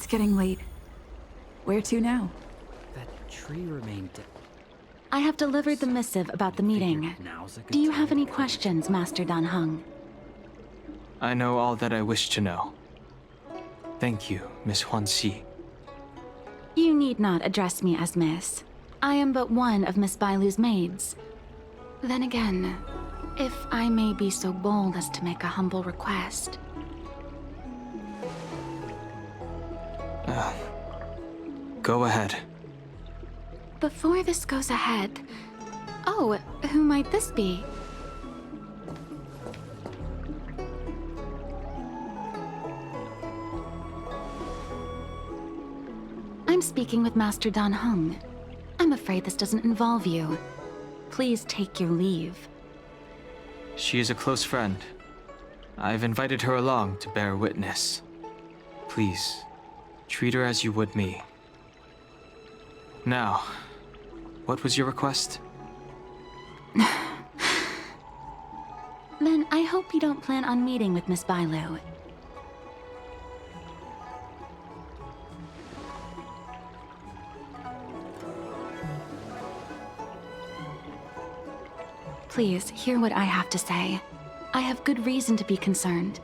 It's getting late. Where to now? That tree remained. I have delivered the missive about the meeting. Now's a good Do you time have any to- questions, Master Dan Heng? I know all that I wish to know. Thank you, Miss Huanxi. You need not address me as Miss. I am but one of Miss Bailu's maids. Then again, if I may be so bold as to make a humble request. Go ahead. Before this goes ahead... Oh, who might this be? I'm speaking with Master Dan Heng. I'm afraid this doesn't involve you. Please take your leave. She is a close friend. I've invited her along to bear witness. Please, treat her as you would me. Now, what was your request? Then I hope you don't plan on meeting with Miss Bailu. Please, hear what I have to say. I have good reason to be concerned.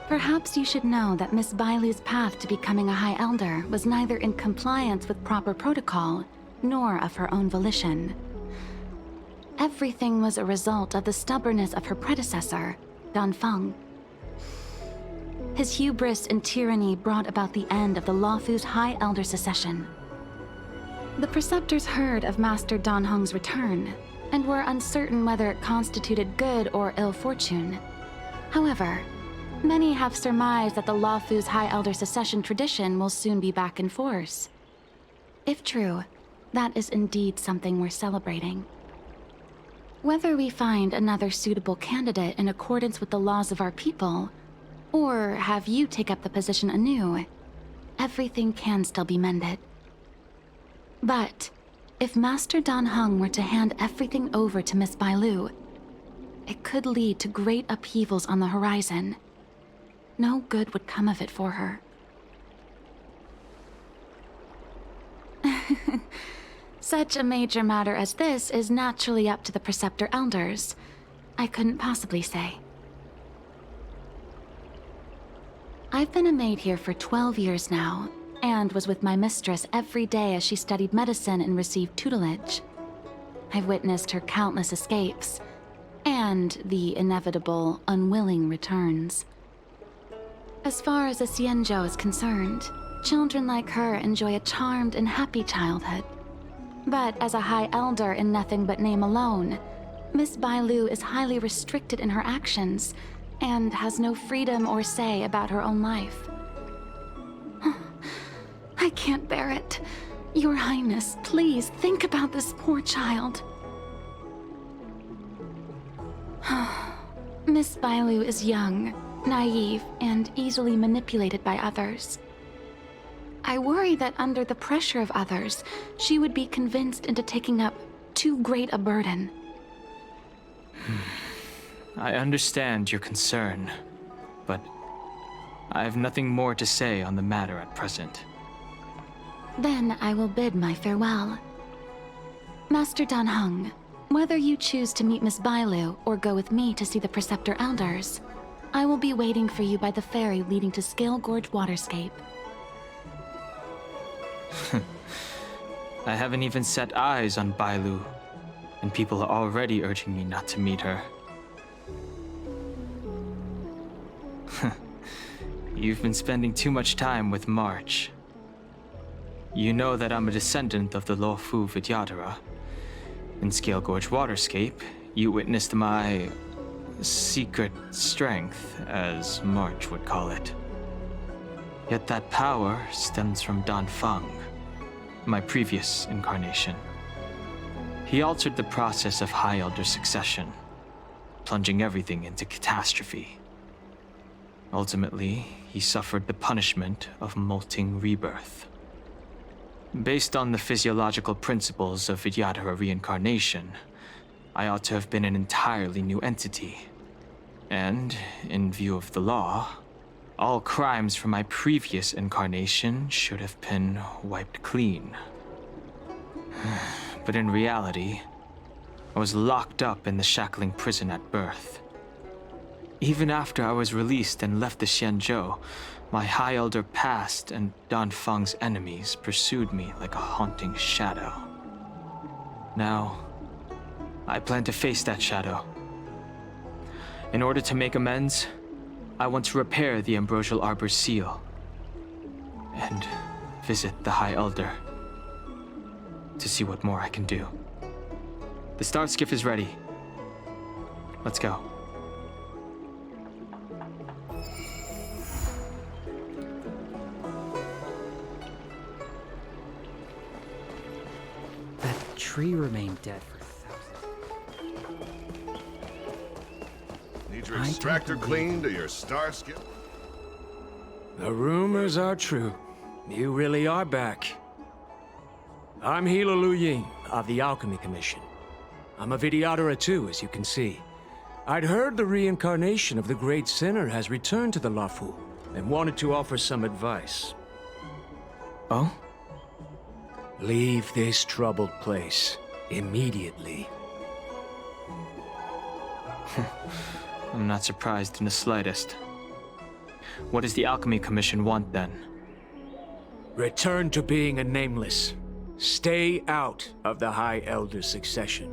Perhaps you should know that Miss Bailu's path to becoming a High Elder was neither in compliance with proper protocol, nor of her own volition. Everything was a result of the stubbornness of her predecessor, Dan Feng. His hubris and tyranny brought about the end of the Luofu's High Elder succession. The preceptors heard of Master Dan Heng's return, and were uncertain whether it constituted good or ill fortune. However, many have surmised that the Luofu's High Elder succession tradition will soon be back in force. If true, that is indeed something worth celebrating. Whether we find another suitable candidate in accordance with the laws of our people, or have you take up the position anew, everything can still be mended. But if Master Dan Heng were to hand everything over to Miss Bailu, it could lead to great upheavals on the horizon. No good would come of it for her. Such a major matter as this is naturally up to the Preceptor Elders. I couldn't possibly say. I've been a maid here for 12 years now, and was with my mistress every day as she studied medicine and received tutelage. I've witnessed her countless escapes, and the inevitable, unwilling returns. As far as a Xianzhou is concerned, children like her enjoy a charmed and happy childhood. But as a High Elder in nothing but name alone, Miss Bailu is highly restricted in her actions, and has no freedom or say about her own life. I can't bear it. Your Highness, please think about this poor child. Miss Bailu is young, naive, and easily manipulated by others. I worry that under the pressure of others, she would be convinced into taking up too great a burden. I understand your concern, but I have nothing more to say on the matter at present. Then I will bid my farewell. Master Dan Heng, whether you choose to meet Miss Bailu or go with me to see the Preceptor Elders, I will be waiting for you by the ferry leading to Scale Gorge Waterscape. I haven't even set eyes on Bailu, and people are already urging me not to meet her. You've been spending too much time with March. You know that I'm a descendant of the Luofu Vidyadhara. In Scale Gorge Waterscape, you witnessed my secret strength, as March would call it. Yet that power stems from Dan Feng, my previous incarnation. He altered the process of High Elder succession, plunging everything into catastrophe. Ultimately, he suffered the punishment of molting rebirth. Based on the physiological principles of Vidyadhara reincarnation, I ought to have been an entirely new entity. And, in view of the law, All crimes from my previous incarnation should have been wiped clean. But in reality, I was locked up in the shackling prison at birth. Even after I was released and left the Xianzhou, my High Elder past and Dan Feng's enemies pursued me like a haunting shadow. Now, I plan to face that shadow. In order to make amends, I want to repair the Ambrosial Arbor's seal and visit the High Elder to see what more I can do. The star skiff is ready. Let's go. That tree remained dead for thousands. Need your I don't extractor believe cleaned or your star skip? The rumors are true. You really are back. I'm Hilo Lu Ying of the Alchemy Commission. I'm a Vidyadhara too, as you can see. I'd heard the reincarnation of the Great Sinner has returned to the Luofu and wanted to offer some advice. Oh? Leave this troubled place immediately. I'm not surprised in the slightest. What does the Alchemy Commission want then? Return to being a nameless. Stay out of the High Elder's succession.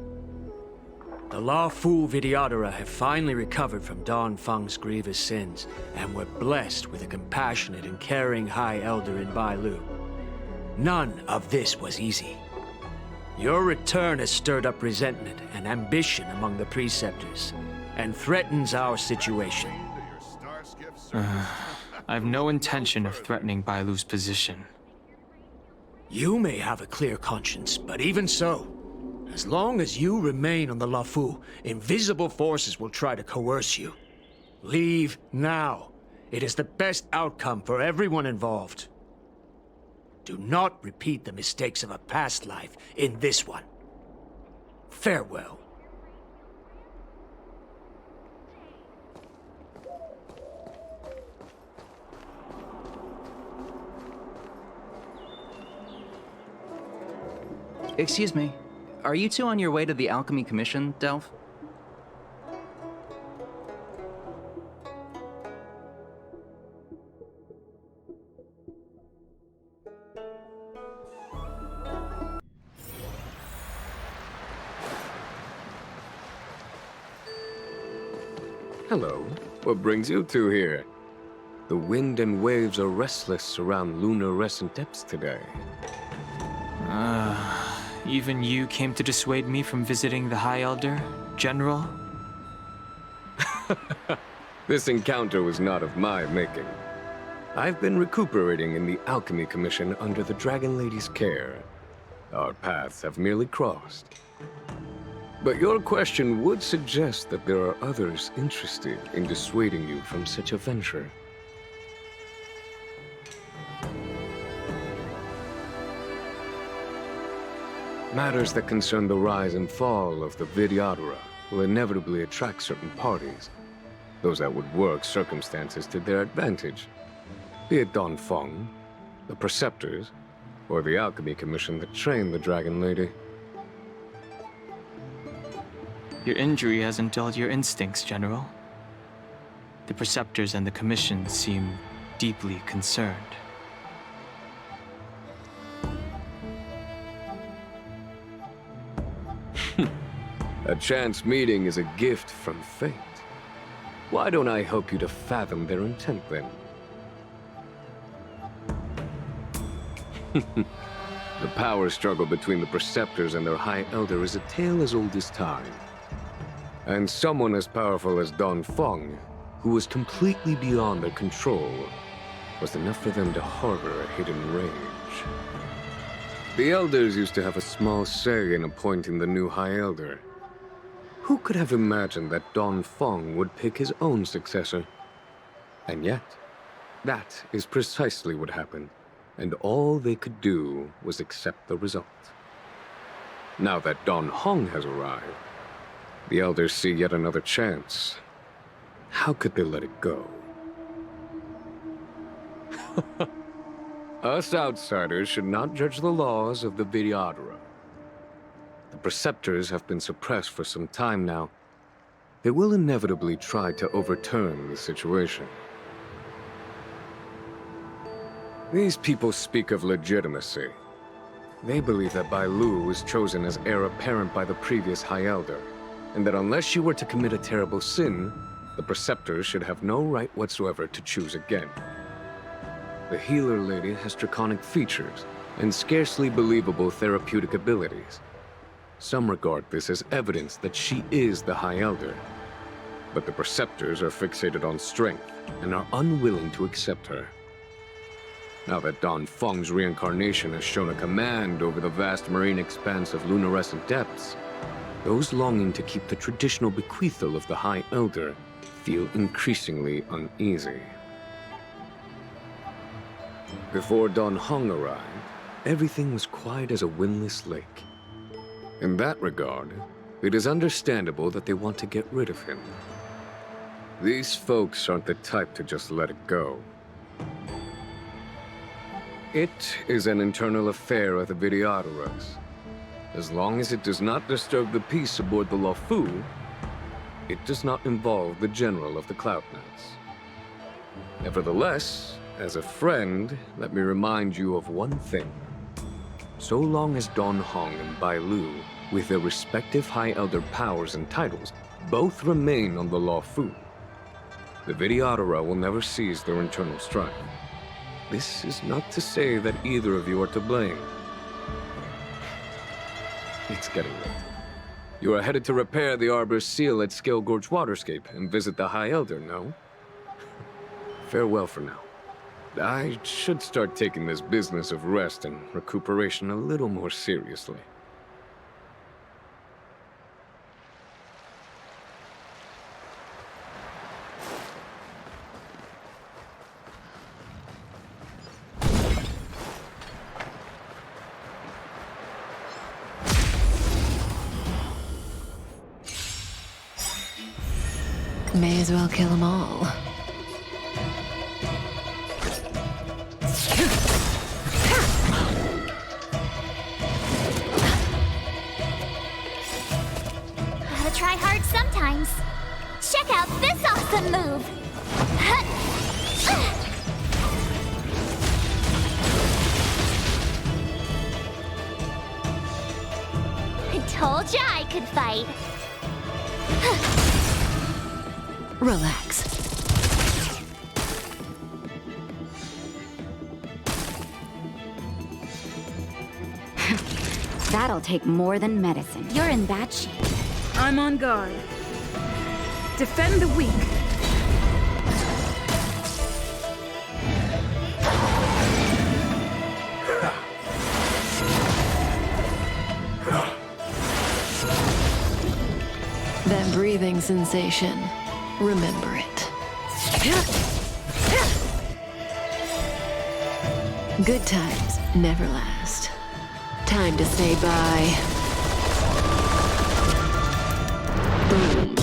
The Luofu Vidyadhara have finally recovered from Dan Feng's grievous sins, and were blessed with a compassionate and caring High Elder in Bailu. None of this was easy. Your return has stirred up resentment and ambition among the preceptors, and threatens our situation. Your star skip service? I have no intention of threatening Bailu's position. You may have a clear conscience, but even so, as long as you remain on the Luofu, invisible forces will try to coerce you. Leave now. It is the best outcome for everyone involved. Do not repeat the mistakes of a past life in this one. Farewell. Excuse me. Are you two on your way to the Alchemy Commission, Delph? Hello. What brings you two here? The wind and waves are restless around lunar-rescent depths today. Even you came to dissuade me from visiting the High Elder, General? This encounter was not of my making. I've been recuperating in the Alchemy Commission under the Dragon Lady's care. Our paths have merely crossed. But your question would suggest that there are others interested in dissuading you from such a venture. Matters that concern the rise and fall of the Vidyadhara will inevitably attract certain parties. Those that would work circumstances to their advantage. Be it Dan Feng, the Preceptors, or the Alchemy Commission that trained the Dragon Lady. Your injury hasn't dulled your instincts, General. The Preceptors and the Commission seem deeply concerned. A chance meeting is a gift from fate. Why don't I help you to fathom their intent, then? The power struggle between the Preceptors and their High Elder is a tale as old as time. And someone as powerful as Dan Feng, who was completely beyond their control, was enough for them to harbor a hidden rage. The Elders used to have a small say in appointing the new High Elder. Who could have imagined that Dan Feng would pick his own successor? And yet, that is precisely what happened, and all they could do was accept the result. Now that Dan Hong has arrived, the Elders see yet another chance. How could they let it go? Us outsiders should not judge the laws of the Videodora. The Preceptors have been suppressed for some time now. They will inevitably try to overturn the situation. These people speak of legitimacy. They believe that Bailu was chosen as heir apparent by the previous High Elder, and that unless she were to commit a terrible sin, the Preceptors should have no right whatsoever to choose again. The healer lady has draconic features and scarcely believable therapeutic abilities. Some regard this as evidence that she is the High Elder, but the Preceptors are fixated on strength and are unwilling to accept her. Now that Don Feng's reincarnation has shown a command over the vast marine expanse of luminescent depths, those longing to keep the traditional bequeathal of the High Elder feel increasingly uneasy. Before Don Hong arrived, everything was quiet as a windless lake. In that regard, it is understandable that they want to get rid of him. These folks aren't the type to just let it go. It is an internal affair of the Videodoras. As long as it does not disturb the peace aboard the Luofu, it does not involve the General of the Cloudlands. Nevertheless, as a friend, let me remind you of one thing. So long as Don Hong and Bailu, with their respective High Elder powers and titles, both remain on the Luofu, the Videodora will never cease their internal strife. This is not to say that either of you are to blame. It's getting late. You are headed to repair the Arbor's seal at Scale Gorge Waterscape and visit the High Elder, no? Farewell for now. I should start taking this business of rest and recuperation a little more seriously. May as well kill them all. Gotta try hard sometimes. Check out this awesome move! I told ya I could fight. Relax. That'll take more than medicine. You're in bad shape. I'm on guard. Defend the weak. That breathing sensation. Remember it. Good times never last. Time to say bye. Boom.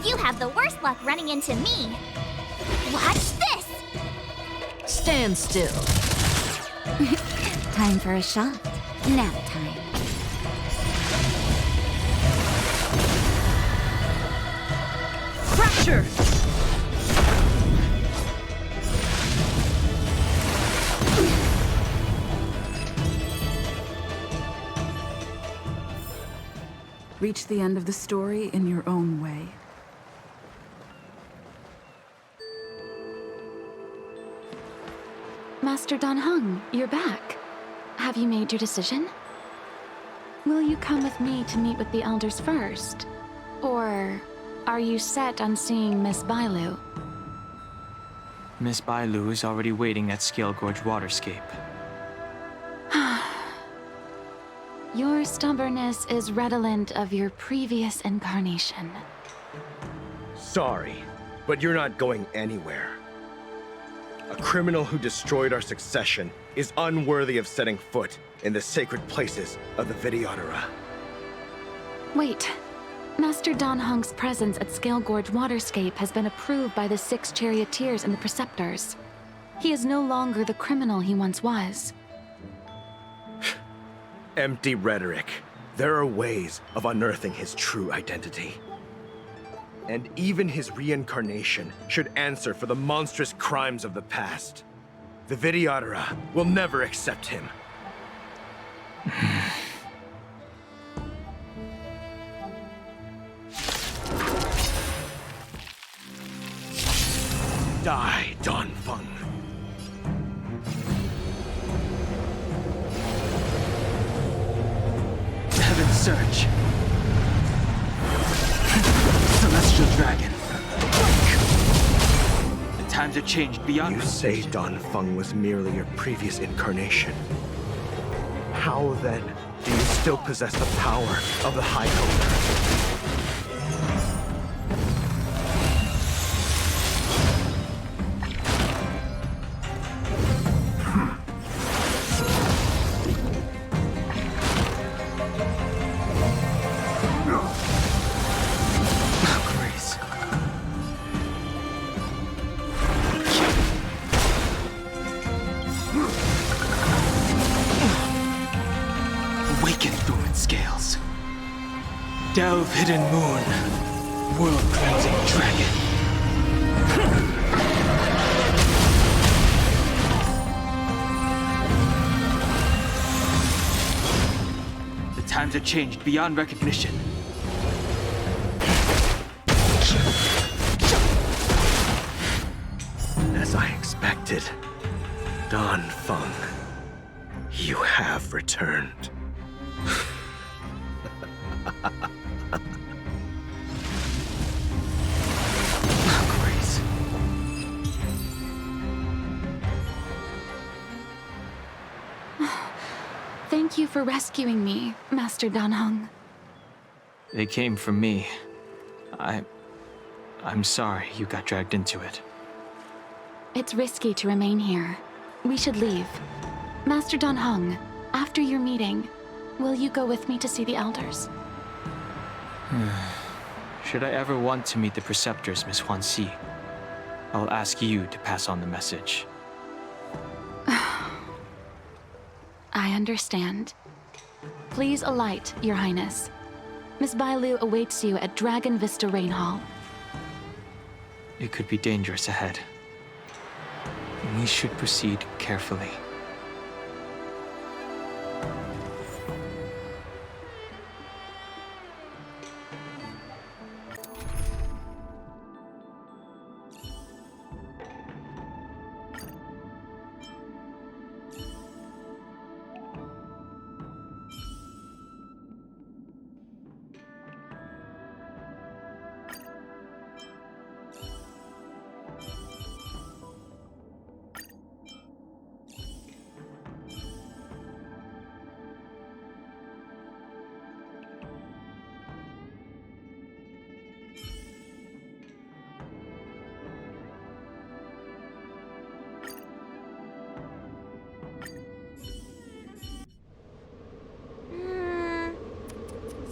You have the worst luck running into me. Watch this! Stand still. Time for a shot. Nap time. Fracture! Reach the end of the story in your own way. Master Don Hung, you're back. Have you made your decision? Will you come with me to meet with the elders first? Or are you set on seeing Miss Bailu? Miss Bailu is already waiting at Scale Gorge Waterscape. Your stubbornness is redolent of your previous incarnation. Sorry, but you're not going anywhere. A criminal who destroyed our succession is unworthy of setting foot in the sacred places of the Vidyadhara. Wait. Master Don Hung's presence at Scale Gorge Waterscape has been approved by the 6 charioteers and the preceptors. He is no longer the criminal he once was. Empty rhetoric. There are ways of unearthing his true identity. And even his reincarnation should answer for the monstrous crimes of the past. The Vidyadhara will never accept him. Die, Don Feng. Heaven's Surge. Celestial Dragon. The times have changed beyond. You say Don Feng was merely your previous incarnation. How then do you still possess the power of the High Elder? Delve Hidden Moon, World Cleansing Dragon. The times have changed beyond recognition. As I expected, Don Feng, you have returned. Thank you for rescuing me, Master Dan Heng. They came for me. I'm sorry you got dragged into it. It's risky to remain here. We should leave. Master Dan Heng, after your meeting, will you go with me to see the elders? Should I ever want to meet the preceptors, Miss Huanxi, I'll ask you to pass on the message. I understand. Please alight, Your Highness. Miss Bailu awaits you at Dragon Vista Rain Hall. It could be dangerous ahead. We should proceed carefully.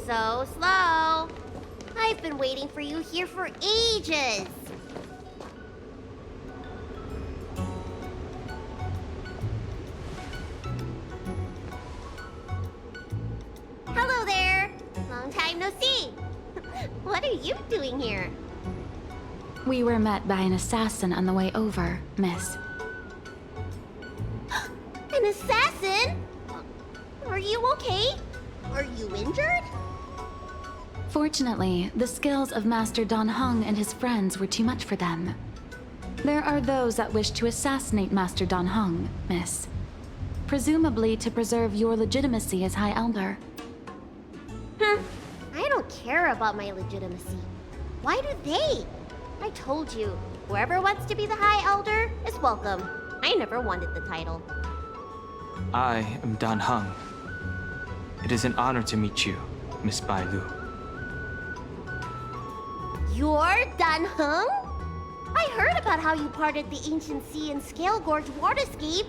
So slow. I've been waiting for you here for ages. Hello there. Long time no see. What are you doing here? We were met by an assassin on the way over, miss. An assassin? Are you okay? Are you injured? Fortunately, the skills of Master Dan Heng and his friends were too much for them. There are those that wish to assassinate Master Dan Heng, miss. Presumably to preserve your legitimacy as High Elder. I don't care about my legitimacy. Why do they? I told you, whoever wants to be the High Elder is welcome. I never wanted the title. I am Dan Heng. It is an honor to meet you, Miss Bailu. You're Dan Heng? I heard about about how you parted the ancient sea and Scale Gorge waterscape.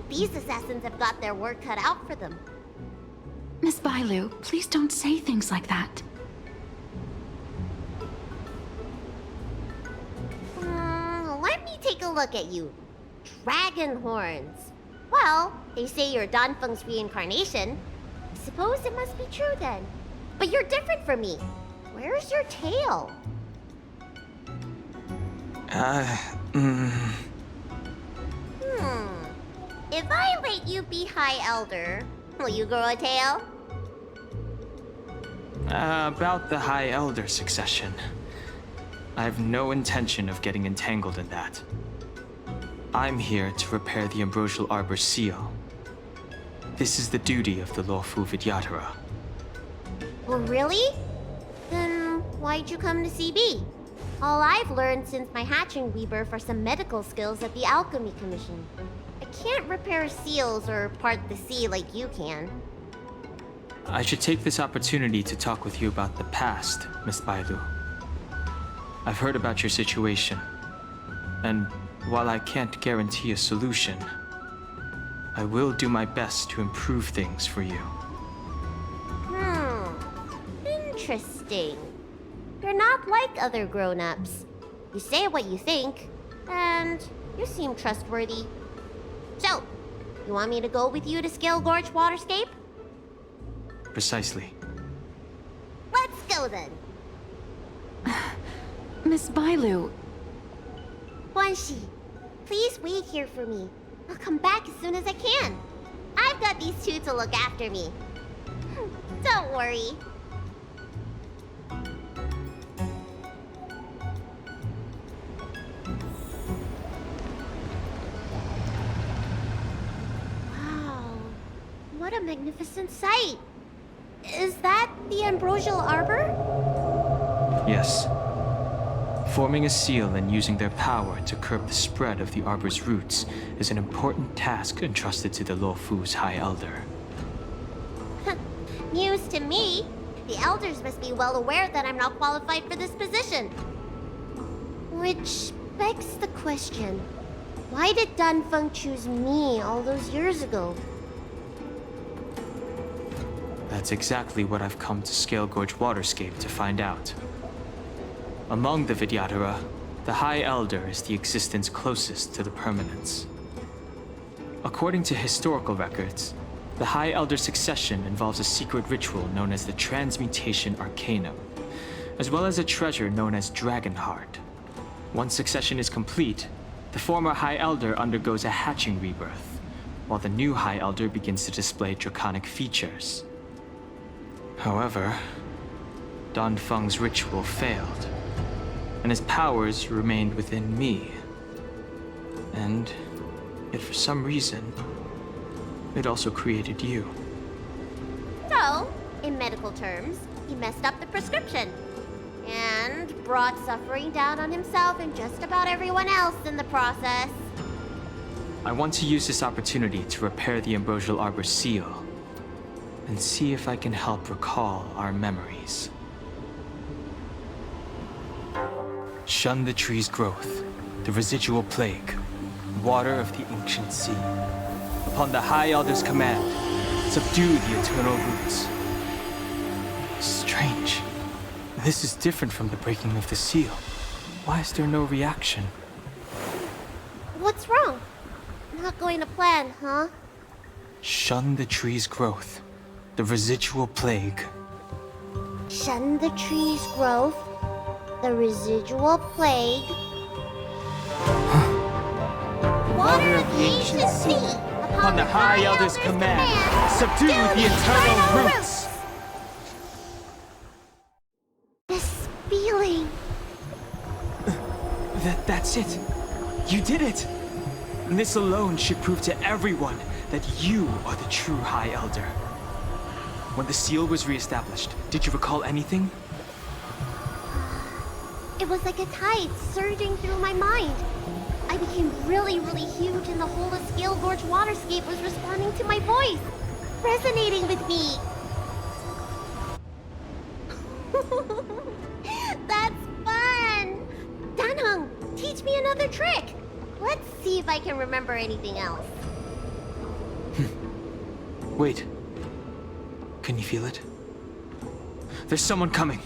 These assassins have got their work cut out for them. Miss Bailu, please don't say things like that. Let me take a look at you. Dragon horns. Well, they say you're Danfeng's reincarnation. I suppose it must be true then. But you're different from me. Where's your tail? If I let you be High Elder, will you grow a tail? About the High Elder succession. I have no intention of getting entangled in that. I'm here to repair the Ambrosial Arbor's seal. This is the duty of the Lawfu Vidyadhara. Oh, really? Then why'd you come to CB? All I've learned since my hatching rebirth are some medical skills at the Alchemy Commission. I can't repair seals or part the sea like you can. I should take this opportunity to talk with you about the past, Miss Bailu. I've heard about your situation, and while I can't guarantee a solution, I will do my best to improve things for you. Interesting. You're not like other grown-ups. You say what you think, and you seem trustworthy. So, you want me to go with you to Scale Gorge Waterscape? Precisely. Let's go then. Miss Bailu. Guanxi, please wait here for me. I'll come back as soon as I can. I've got these two to look after me. Don't worry. Wow, what a magnificent sight. Is that the Ambrosial Arbor? Yes. Forming a seal and using their power to curb the spread of the Arbor's roots is an important task entrusted to the Lawfu's High Elder. News to me. The Elders must be well aware that I'm not qualified for this position. Which begs the question, why did Danfeng choose me all those years ago? That's exactly what I've come to Scale Gorge Waterscape to find out. Among the Vidyadhara, the High Elder is the existence closest to the permanence. According to historical records, the High Elder succession involves a secret ritual known as the Transmutation Arcanum, as well as a treasure known as Dragon Heart. Once succession is complete, the former High Elder undergoes a hatching rebirth, while the new High Elder begins to display draconic features. However, Danfeng's ritual failed, and his powers remained within me. And yet for some reason, it also created you. So, in medical terms, he messed up the prescription. And brought suffering down on himself and just about everyone else in the process. I want to use this opportunity to repair the Ambrosial Arbor's seal, and see if I can help recall our memories. Shun the tree's growth, the residual plague, water of the ancient sea. Upon the High Elder's command, subdue the eternal roots. Strange. This is different from the breaking of the seal. Why is there no reaction? What's wrong? Not going to plan, huh? Shun the tree's growth, the residual plague. Shun the tree's growth, the residual plague. Water of the ancient sea. Upon the High Elder's command, subdue the eternal roots. This feeling. That's it. You did it. And this alone should prove to everyone that you are the true High Elder. When the seal was reestablished, did you recall anything? It was like a tide surging through my mind. I became really huge and the whole of Scale Gorge Waterscape was responding to my voice, resonating with me. That's fun! Danheng, teach teach me another trick. Let's see if I can remember anything else. Wait. Can you feel it? There's someone coming.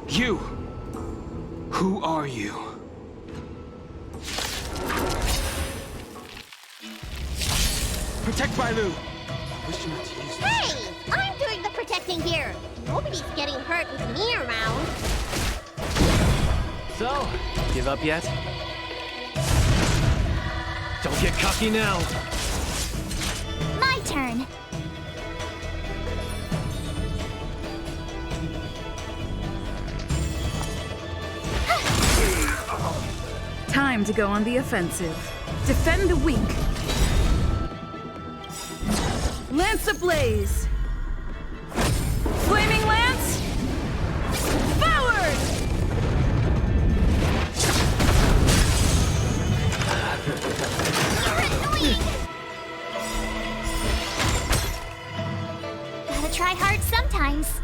You! Who are you? Protect Bailu! I wish you not to use this. Hey! I'm doing the protecting here! Nobody's getting hurt with me around. So, give up yet? Don't get cocky now. My turn. Time to go on the offensive. Defend the weak. Lance ablaze! Flaming lance! Forward! You're annoying! Gotta try hard sometimes.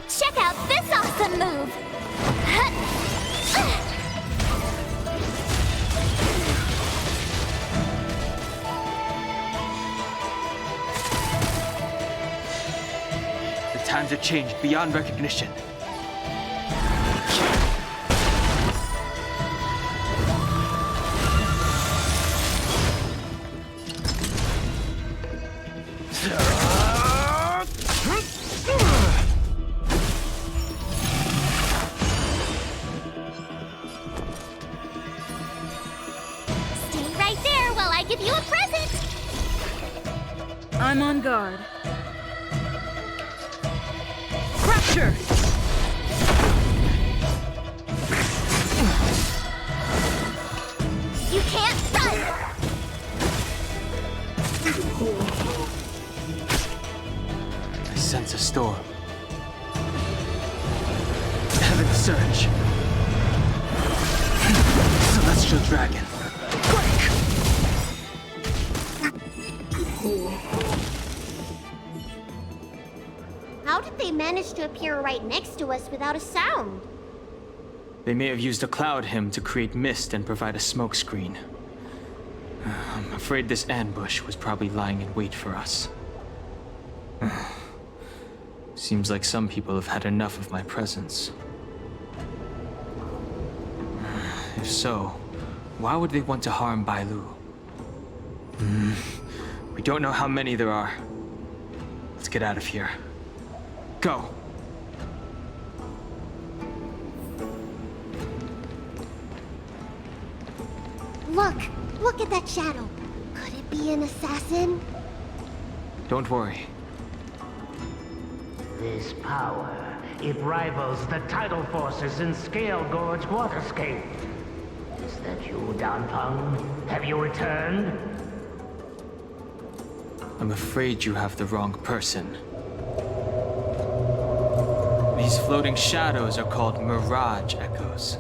Check out this awesome move! Times have changed beyond recognition. Stay right there while I give you a present! I'm on guard. Fracture! You can't run! I sense a storm. Heaven's surge. Celestial dragon. Break! How did they manage to appear right next to us without a sound? They may have used a cloud hymn to create mist and provide a smokescreen. I'm afraid this ambush was probably lying in wait for us. Seems like some people have had enough of my presence. If so, why would they want to harm Bailu? We don't know how many there are. Let's get out of here. Go! Look! Look at that shadow! Could it be an assassin? Don't worry. This power, it rivals the tidal forces in Scale Gorge Waterscape. Is that you, Danpeng? Have you returned? I'm afraid you have the wrong person. These floating shadows are called Mirage Echoes.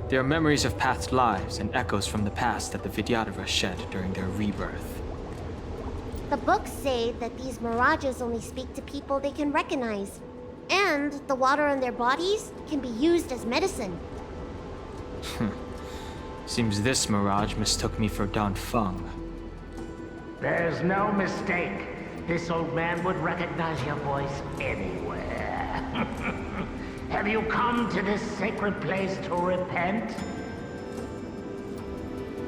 They are memories of past lives and echoes from the past that the Vidyadhara shed during their rebirth. The books say that these mirages only speak to people they can recognize. And the water on their bodies can be used as medicine. Seems this mirage mistook me for Danfeng. There's no mistake. This old man would recognize your voice anywhere. Have you come to this sacred place to repent?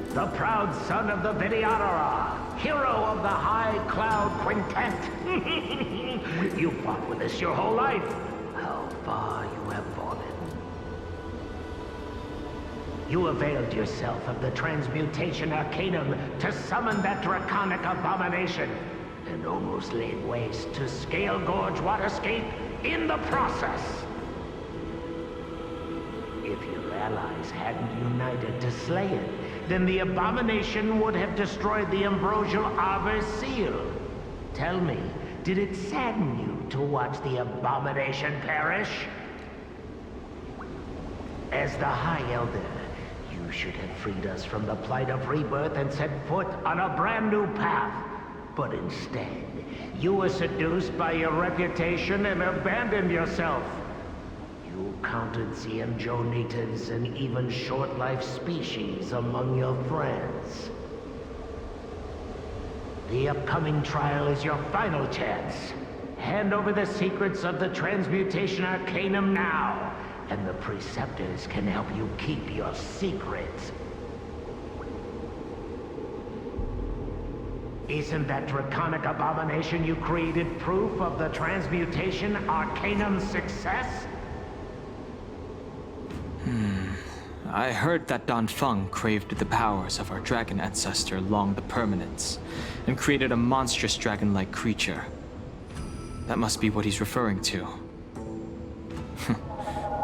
The proud son of the Vidyadhara, hero of the High Cloud Quintet. You fought with us your whole life. How far you have fallen. You availed yourself of the Transmutation Arcanum to summon that draconic abomination, and almost laid waste to Scale Gorge Waterscape in the process. If your allies hadn't united to slay it, then the abomination would have destroyed the Ambrosial Arbor's seal. Tell me, did it sadden you to watch the abomination perish? As the High Elder, you should have freed us from the plight of rebirth and set foot on a brand new path. But instead, you were seduced by your reputation and abandoned yourself. You counted Xianzhou natives and even short-life species among your friends. The upcoming trial is your final chance. Hand over the secrets of the Transmutation Arcanum now, and the Preceptors can help you keep your secrets. Isn't that draconic abomination you created proof of the Transmutation Arcanum's success? I heard that Don Feng craved the powers of our dragon ancestor Long the Permanence, and created a monstrous dragon-like creature. That must be what he's referring to.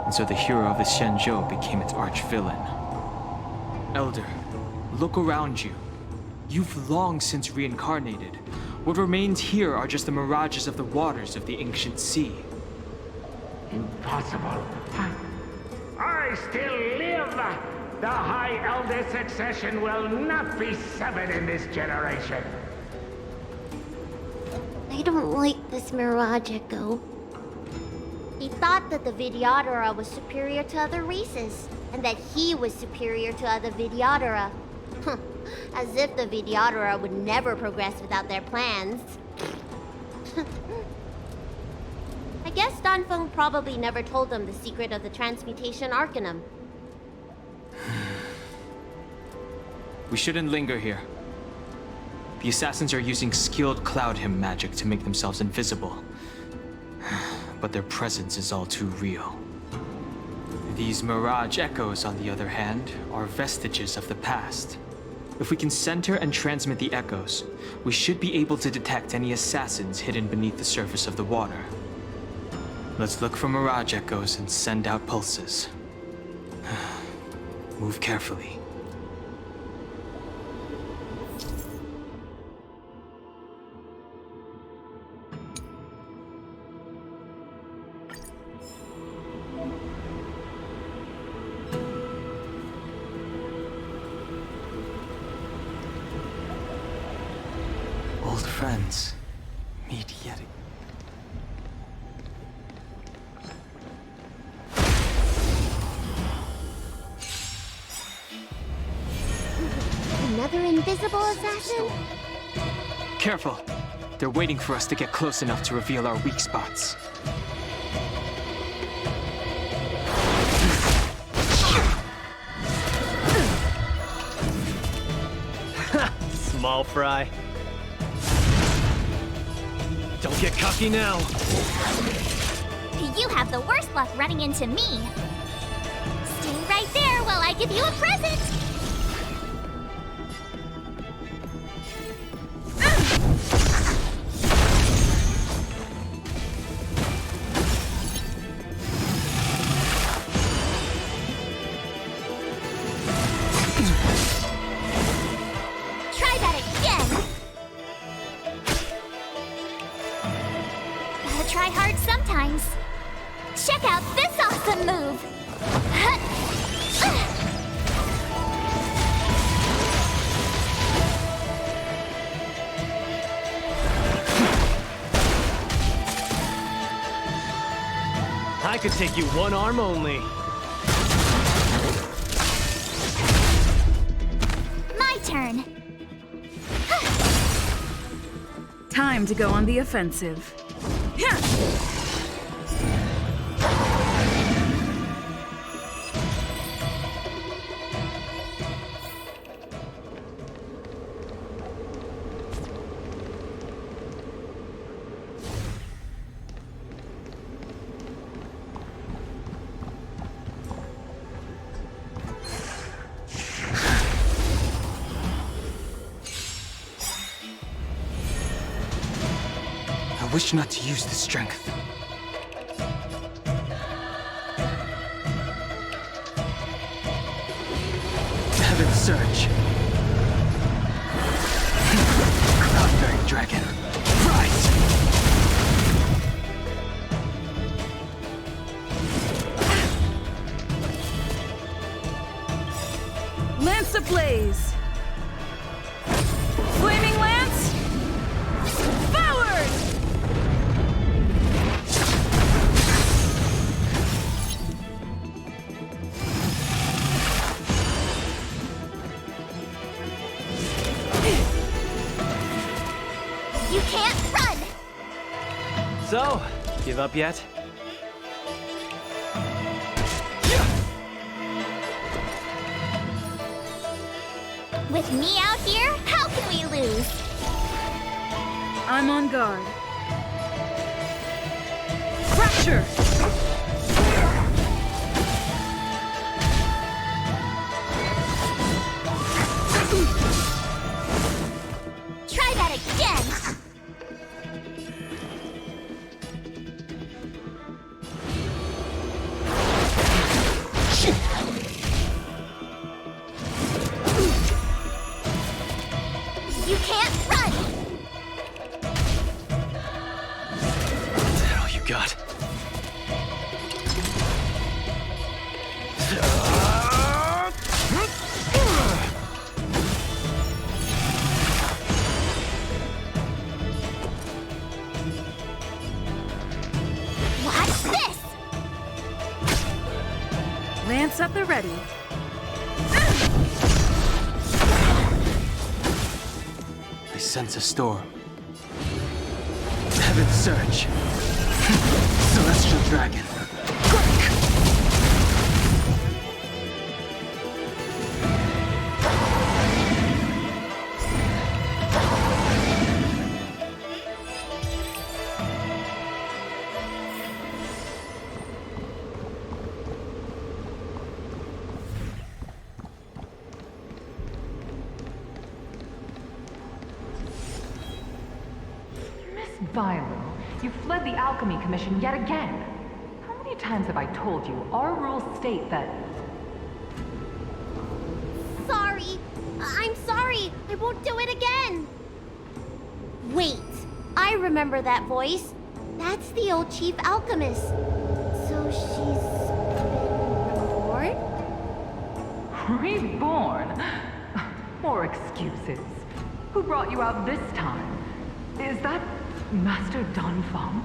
And so the hero of the Xianzhou became its arch-villain. Elder, look around you. You've long since reincarnated. What remains here are just the mirages of the waters of the ancient sea. Impossible. I still live! The High Elder succession will not be severed in this generation. I don't like this Mirage Echo. He thought that the Vidyadhara was superior to other races, and that he was superior to other Vidyadhara. As if the Vidyadhara would never progress without their plans. I guess Don Feng probably never told them the secret of the Transmutation Arcanum. We shouldn't linger here. The assassins are using skilled cloud hymn magic to make themselves invisible. But their presence is all too real. These Mirage Echoes, on the other hand, are vestiges of the past. If we can center and transmit the echoes, we should be able to detect any assassins hidden beneath the surface of the water. Let's look for Mirage Echoes and send out pulses. Move carefully. Old friends, meet yet again. Another invisible assassin? Careful! They're waiting for us to get close enough to reveal our weak spots. Small fry. Don't get cocky now. You have the worst luck running into me. Stay right there while I give you a present. Try that again. Gotta try hard sometimes. Check out this awesome move! I could take you one arm only. My turn. Time to go on the offensive. I wish not to use the strength. Heaven Surge. Cloud-bearing dragon. Rise! Lance ablaze! Flaming Lance! Forward! Give up yet? With me out here, how can we lose? I'm on guard. Fracture! Try that again! You can't run! Is that all you got? Watch this! Lance at the ready. I sense a storm. Heaven Surge. Celestial Dragon. Violet, you fled the Alchemy Commission yet again. How many times have I told you our rules state that... Sorry. I'm sorry. I won't do it again. Wait. I remember that voice. That's the old chief alchemist. So she's been reborn? Reborn? More excuses. Who brought you out this time? Is that Master Don Fong?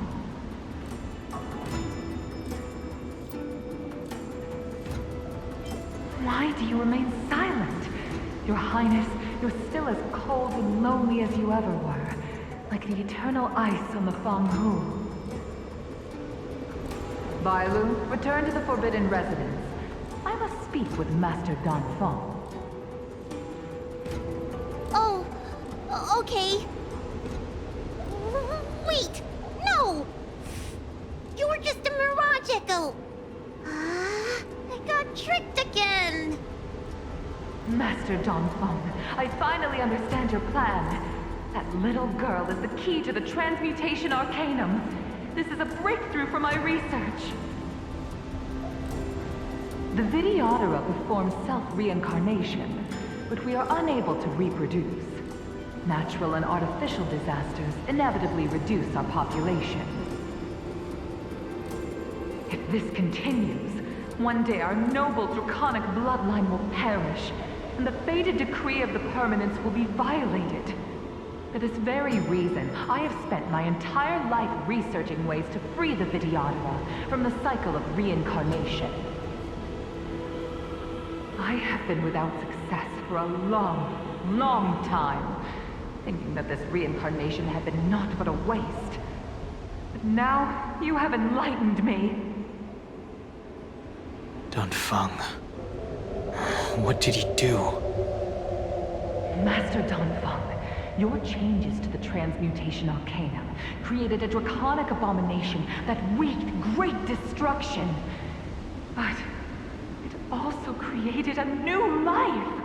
Why do you remain silent? Your Highness, you're still as cold and lonely as you ever were, like the eternal ice on the Fanghu. Bailu, return to the Forbidden Residence. I must speak with Master Don Fong. Oh, okay. Wait! No! You were just a mirage echo! I got tricked again! Master Don Fong, I finally understand your plan. That little girl is the key to the Transmutation Arcanum. This is a breakthrough for my research. The Videodora performs self-reincarnation, but we are unable to reproduce. Natural and artificial disasters inevitably reduce our population. If this continues, one day our noble draconic bloodline will perish, and the fated decree of the permanence will be violated. For this very reason, I have spent my entire life researching ways to free the Videodora from the cycle of reincarnation. I have been without success for a long, long time, thinking that this reincarnation had been naught but a waste. But now, you have enlightened me. Don Feng. What did he do? Master Don Feng, your changes to the Transmutation Arcanum created a draconic abomination that wreaked great destruction. But it also created a new life.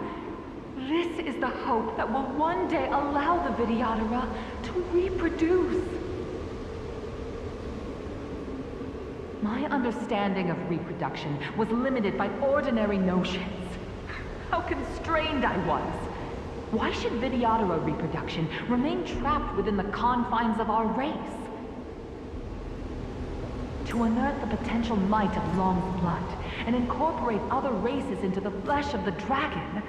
This is the hope that will one day allow the Videodora to reproduce. My understanding of reproduction was limited by ordinary notions. How constrained I was. Why should Videodora reproduction remain trapped within the confines of our race? To unearth the potential might of Long's blood and incorporate other races into the flesh of the dragon,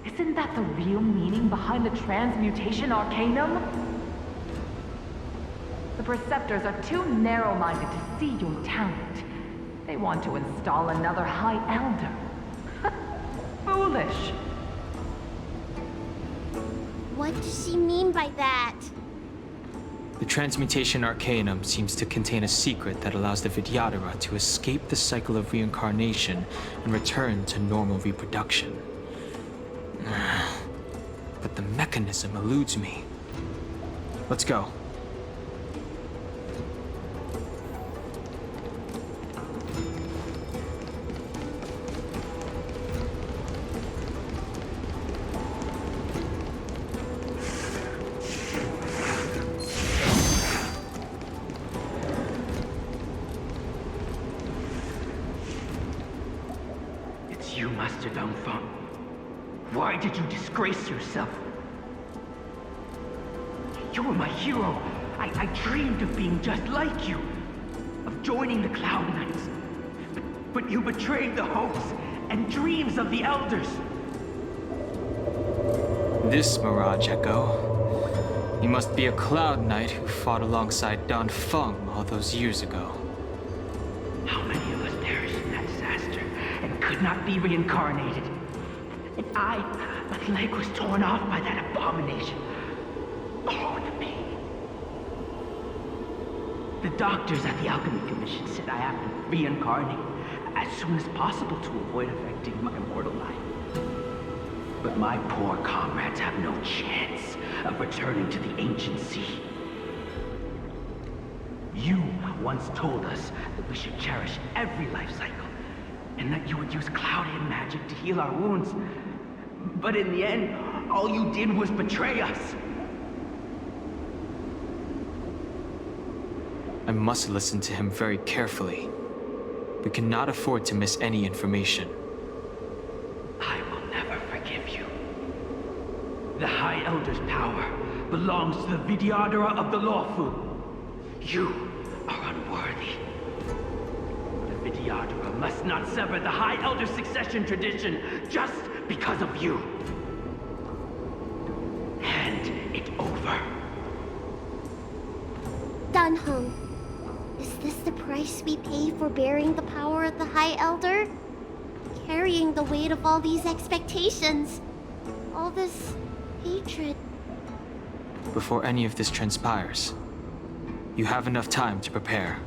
isn't that the real meaning behind the Transmutation Arcanum? The Preceptors are too narrow-minded to see your talent. They want to install another High Elder. Foolish. What does she mean by that? The Transmutation Arcanum seems to contain a secret that allows the Vidyadhara to escape the cycle of reincarnation and return to normal reproduction. But the mechanism eludes me. Let's go. You, Master Dongfeng. Why did you disgrace yourself? You were my hero. I dreamed of being just like you, of joining the Cloud Knights. But you betrayed the hopes and dreams of the Elders. This Mirage Echo. He must be a Cloud Knight who fought alongside Dongfeng all those years ago. How many of us perished in that disaster and could not be reincarnated? And my leg was torn off by that abomination. Oh, the pain. The doctors at the Alchemy Commission said I have to reincarnate as soon as possible to avoid affecting my immortal life. But my poor comrades have no chance of returning to the ancient sea. You once told us that we should cherish every life cycle, and that you would use cloud-hidden magic to heal our wounds. But in the end, all you did was betray us. I must listen to him very carefully. We cannot afford to miss any information. I will never forgive you. The High Elder's power belongs to the Vidyadhara of the Lawful. You are unworthy. The Vidyadhara must not sever the High Elder succession tradition just because of you. Hand it over. Dunhong, is this the price we pay for bearing the power of the High Elder? Carrying the weight of all these expectations. All this hatred. Before any of this transpires, you have enough time to prepare.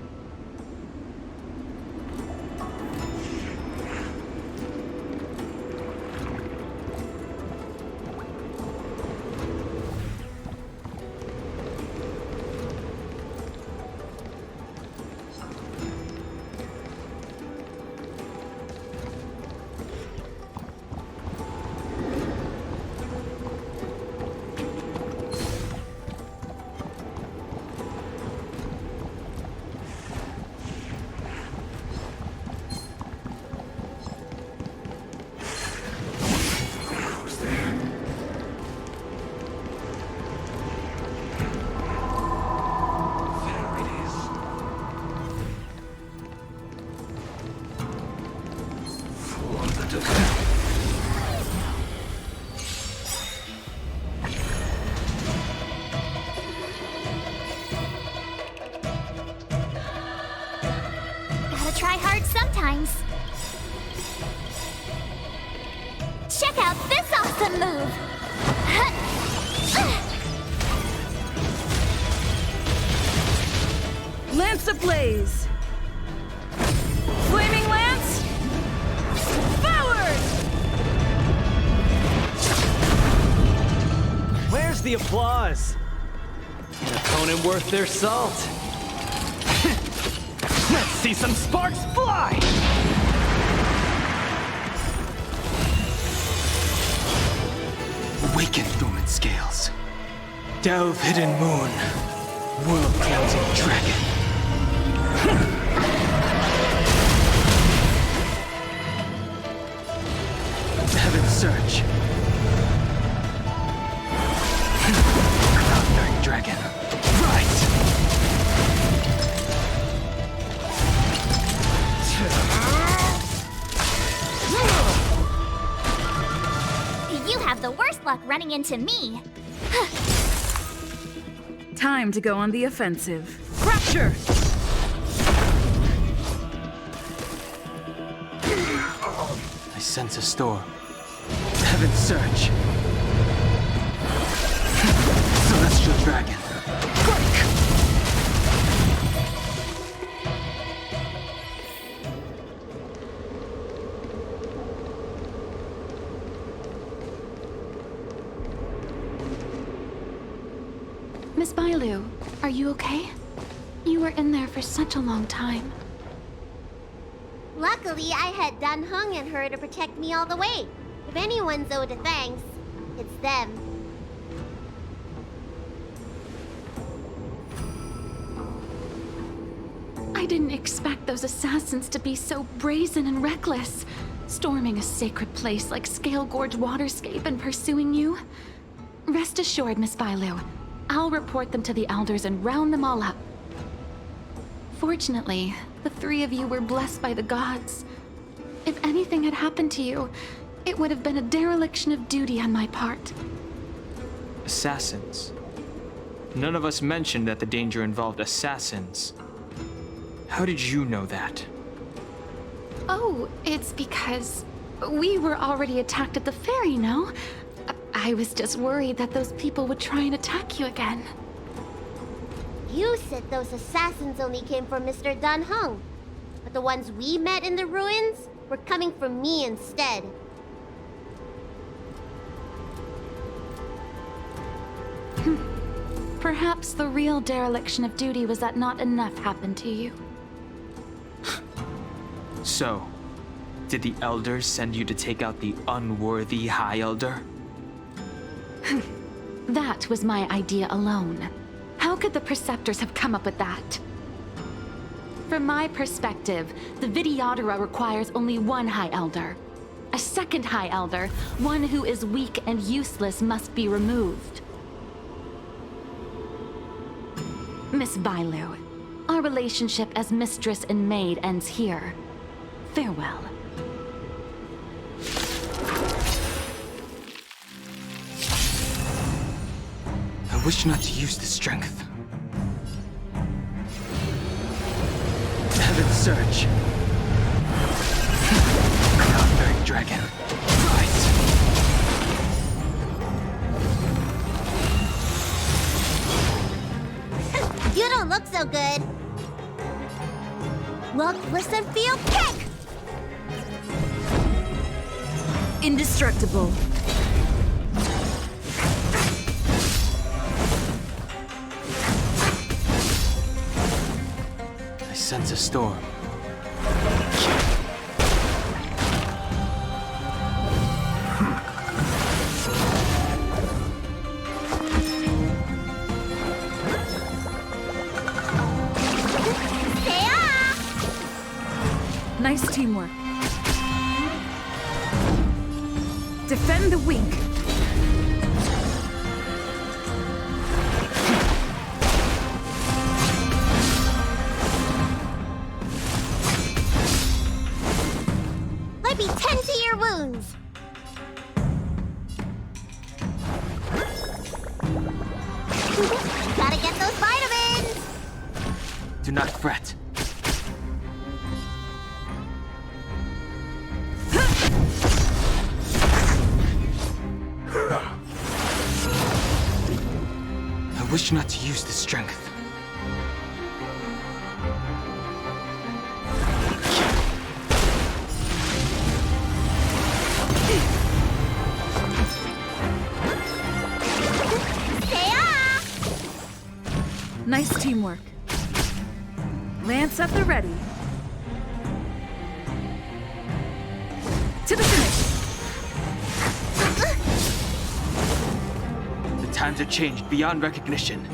Try hard sometimes. Check out this awesome move! Lance ablaze! Flaming Lance! Forward! Where's the applause? An opponent worth their salt. Let's see some sparks fly! Awaken, dormant scales. Delve, hidden moon. World-cleansing dragon. Heaven surge. Cloud-bearing dragon. Rise! You have the worst luck running into me. Time to go on the offensive. Fracture! I sense a storm. Heaven surge. Celestial dragon. Break! Bailu, are you okay? You were in there for such a long time. Luckily, I had Dun Hung and her to protect me all the way. If anyone's owed a thanks, it's them. I didn't expect those assassins to be so brazen and reckless, storming a sacred place like Scale Gorge Waterscape and pursuing you. Rest assured, Miss Bailu, I'll report them to the elders and round them all up. Fortunately, the three of you were blessed by the gods. If anything had happened to you, it would have been a dereliction of duty on my part. Assassins? None of us mentioned that the danger involved assassins. How did you know that? Oh, it's because we were already attacked at the ferry, no? I was just worried that those people would try and attack you again. You said those assassins only came from Mr. Dun Hung, but the ones we met in the ruins were coming from me instead. Perhaps the real dereliction of duty was that not enough happened to you. So, did the elders send you to take out the unworthy High Elder? That was my idea alone. How could the Preceptors have come up with that? From my perspective, the Videodora requires only one High Elder. A second High Elder, one who is weak and useless, must be removed. Miss Bailu, our relationship as mistress and maid ends here. Farewell. I wish not to use the strength. Heaven Surge. Cloudbearing Dragon. Rise. You don't look so good. Look, listen, feel, kick! Indestructible. I sense a storm. Nice teamwork. Defend the weak. Let me tend to your wounds. Gotta get those vitamins. Do not fret. I wish not to use the strength. Nice teamwork. Lance at the ready. To the finish. The times have changed beyond recognition.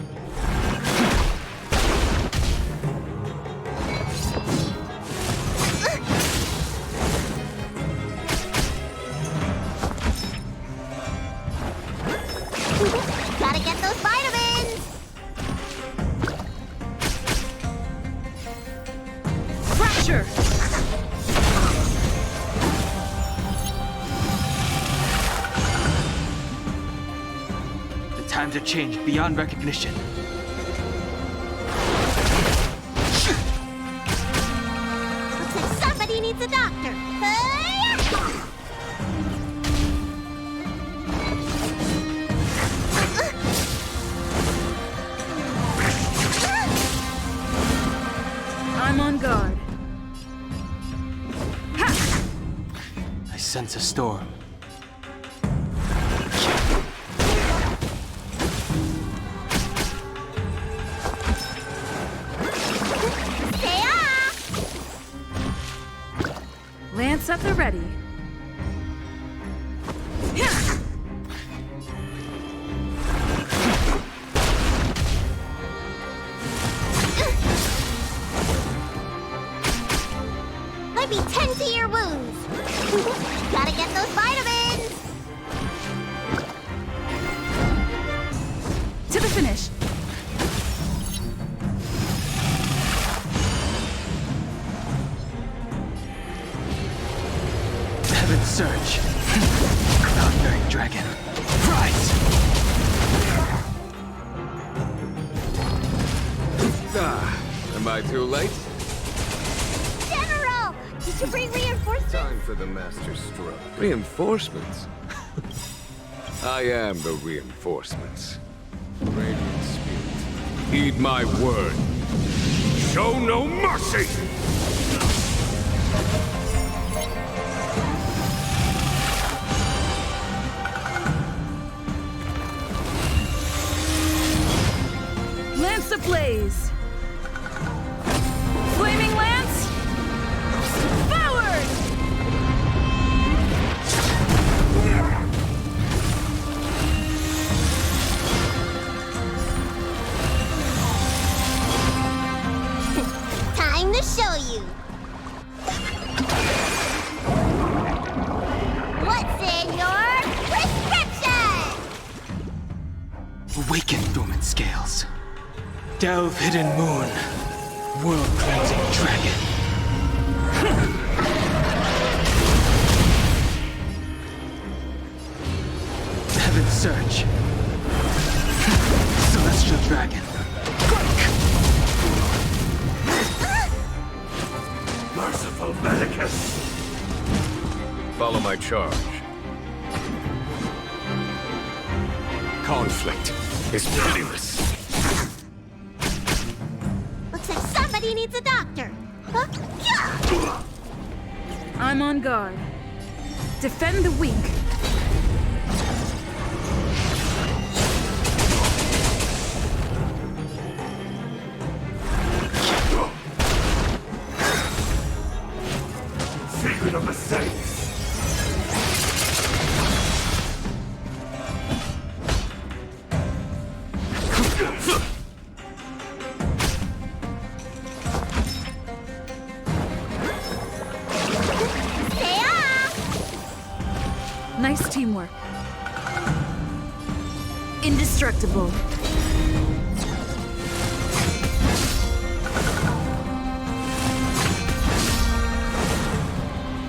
Gotta get those vitamins. Fracture. The times have changed beyond recognition. Looks like somebody needs a doctor. I'm on guard. I sense a storm. Lance at the ready. Let me tend to your wounds. Gotta get those vitamins. To the finish. Heaven's Surge. Cloud-bearing dragon. Rise! Am I too late? General! Did you bring reinforcements? Time for the master stroke. Reinforcements? I am the reinforcements. Radiant Spirit, heed my word. Show no mercy! Lance ablaze. Flaming lance. Forward! Time to show you. What's in your prescription? Awaken dormant scales. Delve hidden moon. World cleansing dragon. Heaven's Surge. Celestial dragon. Merciful Medicus! Follow my charge. Conflict is pitiless. Looks like somebody needs a doctor. Huh? Yeah! I'm on guard. Defend the weak. Secret of the Saints! Nice teamwork. Indestructible.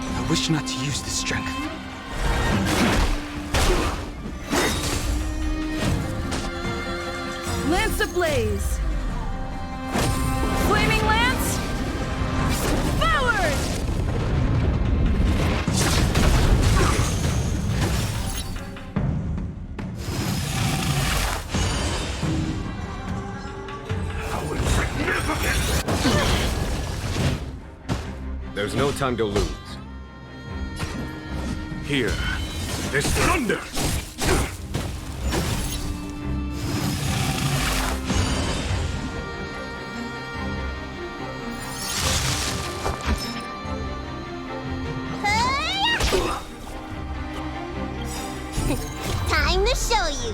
I wish not to use this strength. Lance ablaze. Flaming lance. Forward! There's no time to lose. Here, this thunder! Time to show you.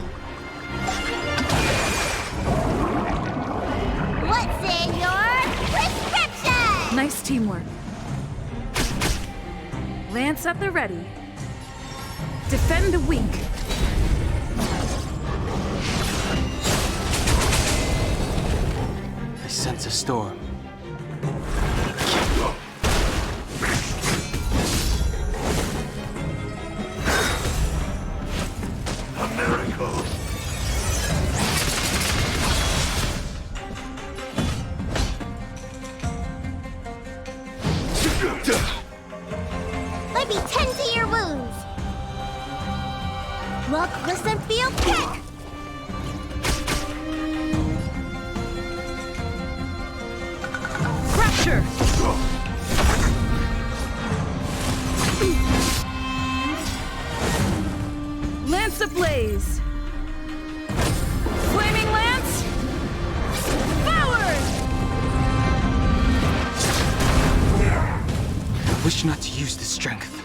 What's in your prescription? Nice teamwork. Lance at the ready. Defend the weak. I sense a storm. A miracle! Let me tend to your wounds. Look, listen, feel, kick! Fracture! Lance ablaze! Flaming lance! Forward! wish not to use the strength.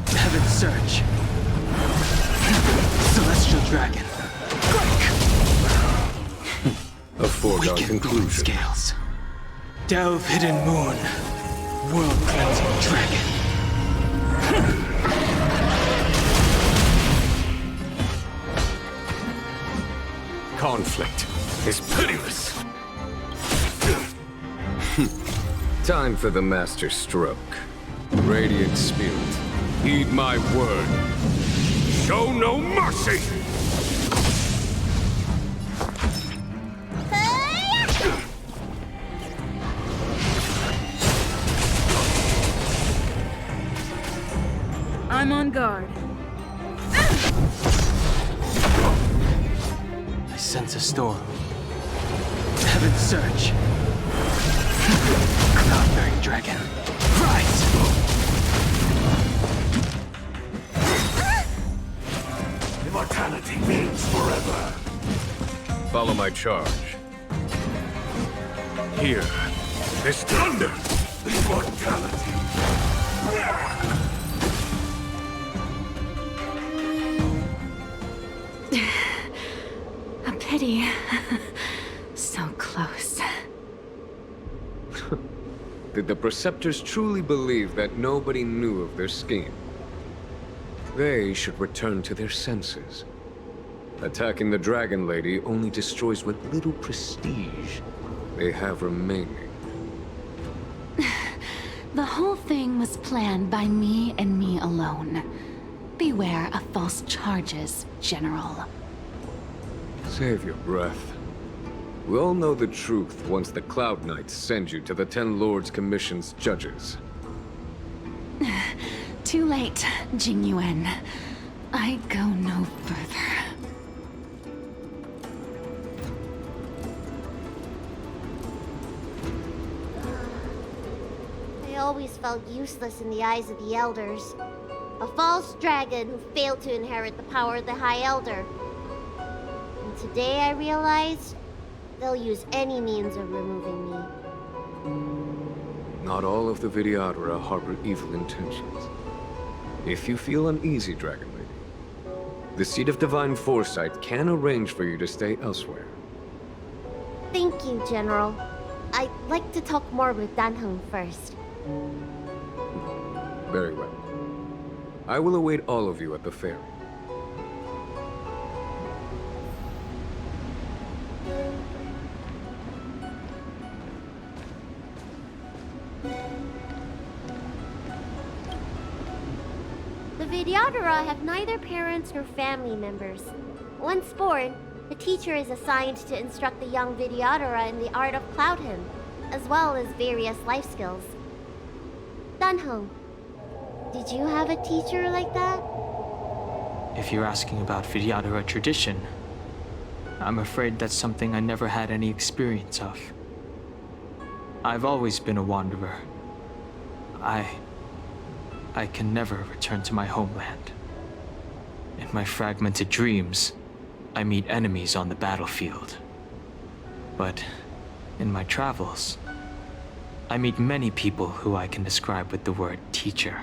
Heaven's Surge. Celestial Dragon. A foregone Weakened conclusion. scales. Delve Hidden Moon. World Cleansing Dragon. Conflict is pitiless. Time for the master stroke. Radiant Spirit, heed my word. Show no mercy! I'm on guard. I sense a storm. Heaven's Surge. Cloud-bearing Dragon. Rise! Immortality means forever. Follow my charge. Here, this thunder! Immortality. A pity. So close. Did the Preceptors truly believe that nobody knew of their scheme? They should return to their senses. Attacking the Dragon Lady only destroys what little prestige they have remaining. The whole thing was planned by me and me alone. Beware of false charges, General. Save your breath. We all know the truth once the Cloud Knights send you to the Ten Lords Commission's judges. Too late, Jing Yuan. I go no further. I always felt useless in the eyes of the Elders. A false dragon who failed to inherit the power of the High Elder. And today I realized they'll use any means of removing me. Not all of the Vidyadhara harbor evil intentions. If you feel uneasy, Dragon Lady, the Seat of Divine Foresight can arrange for you to stay elsewhere. Thank you, General. I'd like to talk more with Danheng first. Very well. I will await all of you at the ferry. The Vidyadhara have neither parents nor family members. Once born, the teacher is assigned to instruct the young Vidyadhara in the art of Cloud Hymn, as well as various life skills. Danheng, did you have a teacher like that? If you're asking about Vidyadhara tradition, I'm afraid that's something I never had any experience of. I've always been a wanderer. I can never return to my homeland. In my fragmented dreams, I meet enemies on the battlefield. But in my travels, I meet many people who I can describe with the word teacher.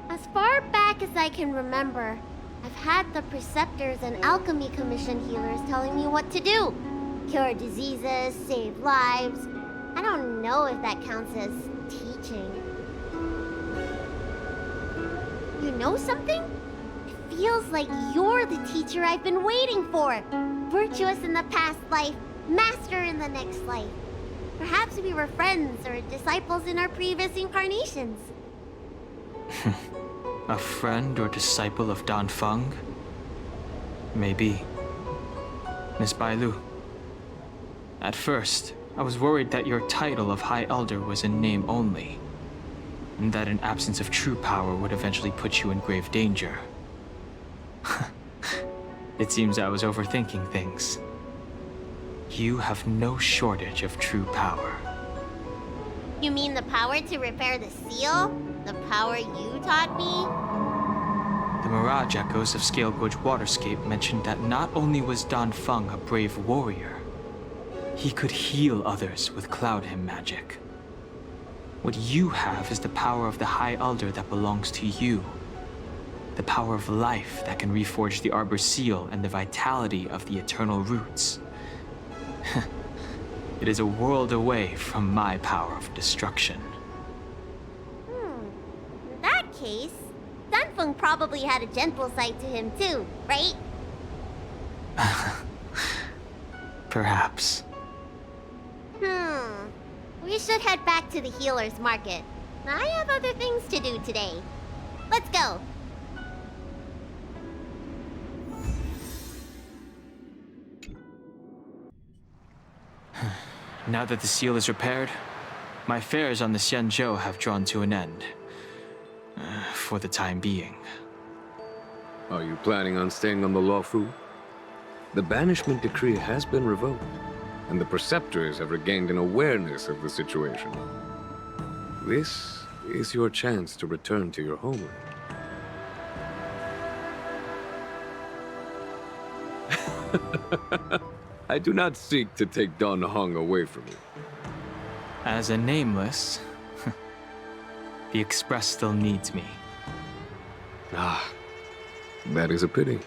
As far back as I can remember, I've had the Preceptors and Alchemy Commission healers telling me what to do. Cure diseases, save lives. I don't know if that counts as teaching. You know something? It feels like you're the teacher I've been waiting for. Virtuous in the past life, master in the next life. Perhaps we were friends or disciples in our previous incarnations. A friend or disciple of Dan Feng? Maybe. Miss Bailu. At first, I was worried that your title of High Elder was in name only, and that an absence of true power would eventually put you in grave danger. It seems I was overthinking things. You have no shortage of true power. You mean the power to repair the seal? The power you taught me? The Mirage Echoes of Scale Gorge Waterscape mentioned that not only was Dan Feng a brave warrior, He could heal others with Cloud Hymn magic. What you have is the power of the High Elder that belongs to you. The power of life that can reforge the Arbor Seal and the vitality of the eternal roots. It is a world away from my power of destruction. In that case, Dunfeng probably had a gentle side to him too, right? Perhaps. We should head back to the healer's market. I have other things to do today. Let's go. Now that the seal is repaired, my affairs on the Xianzhou have drawn to an end. For the time being. Are you planning on staying on the Luofu? The banishment decree has been revoked, and the Preceptors have regained an awareness of the situation. This is your chance to return to your homeland. I do not seek to take Dan Heng away from you. As a nameless, the Express still needs me. Ah, that is a pity.